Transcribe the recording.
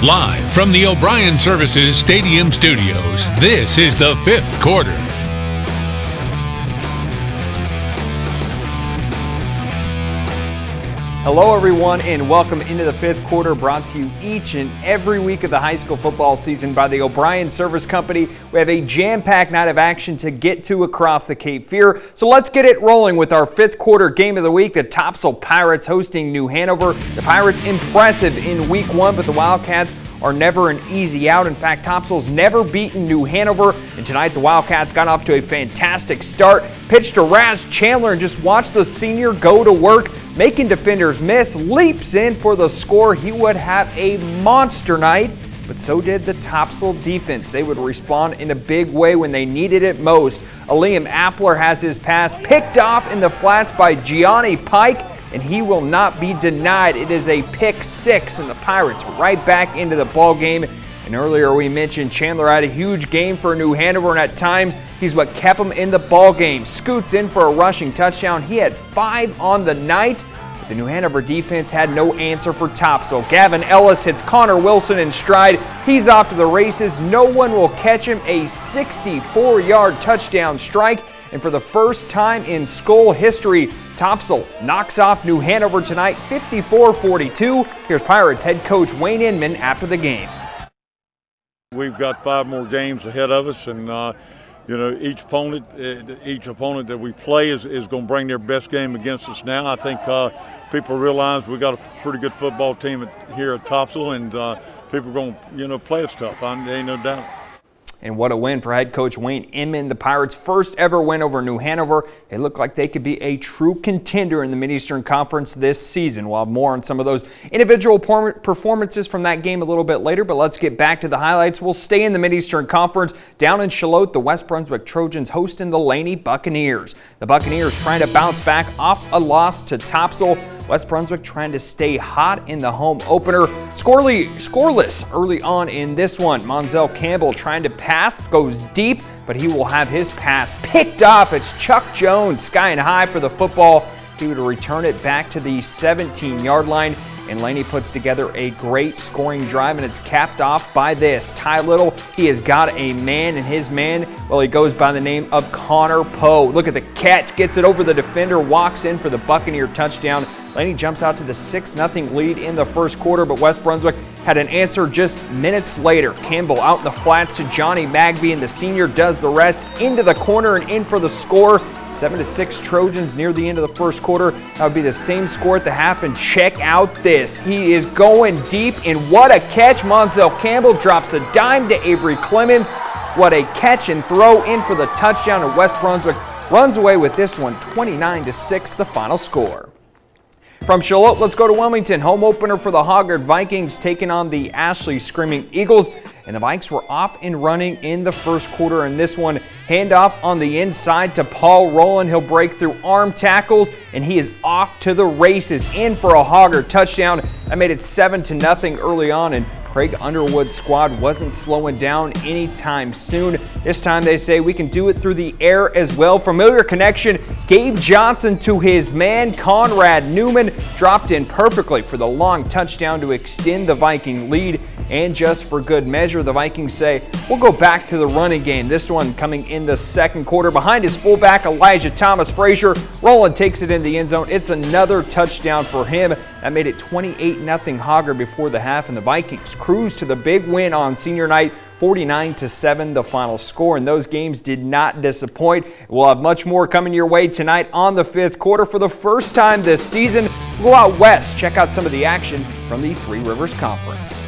Live from the O'Brien Services Stadium Studios, this is the fifth quarter. Hello everyone and welcome into the fifth quarter, brought to you each and every week of the high school football season by the O'Brien Service Company. We have a jam-packed night of action to get to across the Cape Fear, so let's get it rolling with our fifth quarter game of the week. The Topsail Pirates hosting New Hanover. The Pirates impressive in week one, but the Wildcats are never an easy out. In fact, Topsail's never beaten New Hanover, and tonight the Wildcats got off to a fantastic start. Pitched to Raz Chandler, and just watch the senior go to work, making defenders miss, leaps in for the score. He would have a monster night, but so did the Topsail defense. They would respond in a big way when they needed it most. Liam Appler has his pass picked off in the flats by Gianni Pike, and he will not be denied. It is a pick six, and the Pirates right back into the ball game. And earlier we mentioned Chandler had a huge game for New Hanover, and at times he's what kept him in the ball game. Scoots in for a rushing touchdown. He had 5 on the night, but the New Hanover defense had no answer for Topsail. Gavin Ellis hits Connor Wilson in stride. He's off to the races. No one will catch him. A 64-yard touchdown strike. And for the first time in school history, Topsail knocks off New Hanover tonight, 54-42. Here's Pirates head coach Wayne Inman after the game. We've got 5 more games ahead of us, and each opponent that we play is going to bring their best game against us. Now I think people realize we got a pretty good football team here at Topsail, and people are going to play us tough. There ain't no doubt. And what a win for head coach Wayne Inman. The Pirates' first ever win over New Hanover. They look like they could be a true contender in the Mid-Eastern Conference this season. We'll have more on some of those individual performances from that game a little bit later, but let's get back to the highlights. We'll stay in the Mid-Eastern Conference. Down in Charlotte, the West Brunswick Trojans hosting the Laney Buccaneers. The Buccaneers trying to bounce back off a loss to Topsail. West Brunswick trying to stay hot in the home opener. Scoreless early on in this one. Monzel Campbell trying to pass, goes deep, but he will have his pass picked off. It's Chuck Jones skying high for the football. He would return it back to the 17-yard line, and Laney puts together a great scoring drive, and it's capped off by this. Ty Little, he has got a man, and his man, well, he goes by the name of Connor Poe. Look at the catch, gets it over the defender, walks in for the Buccaneer touchdown. Laney jumps out to the 6-0 lead in the first quarter, but West Brunswick had an answer just minutes later. Campbell out in the flats to Johnny Magby, and the senior does the rest. Into the corner and in for the score. 7-6 Trojans near the end of the first quarter. That would be the same score at the half, and check out this. He is going deep, and what a catch. Monzel Campbell drops a dime to Avery Clemens. What a catch and throw in for the touchdown, and West Brunswick runs away with this one, 29-6, the final score. From Charlotte, let's go to Wilmington. Home opener for the Hoggard Vikings taking on the Ashley Screaming Eagles. And the Vikes were off and running in the first quarter in this one. Handoff on the inside to Paul Rowland. He'll break through arm tackles, and he is off to the races. In for a Hoggard touchdown. That made it 7-0 early on, and Craig Underwood's squad wasn't slowing down anytime soon. This time they say we can do it through the air as well. Familiar connection. Gabe Johnson to his man, Conrad Newman, dropped in perfectly for the long touchdown to extend the Viking lead. And just for good measure, the Vikings say, we'll go back to the running game. This one coming in the second quarter. Behind his fullback, Elijah Thomas Frazier. Rowland takes it in the end zone. It's another touchdown for him. That made it 28-0 Hoggard before the half, and the Vikings cruise to the big win on senior night, 49-7 the final score, and those games did not disappoint. We'll have much more coming your way tonight on the fifth quarter. For the first time this season, we'll go out west, check out some of the action from the Three Rivers Conference.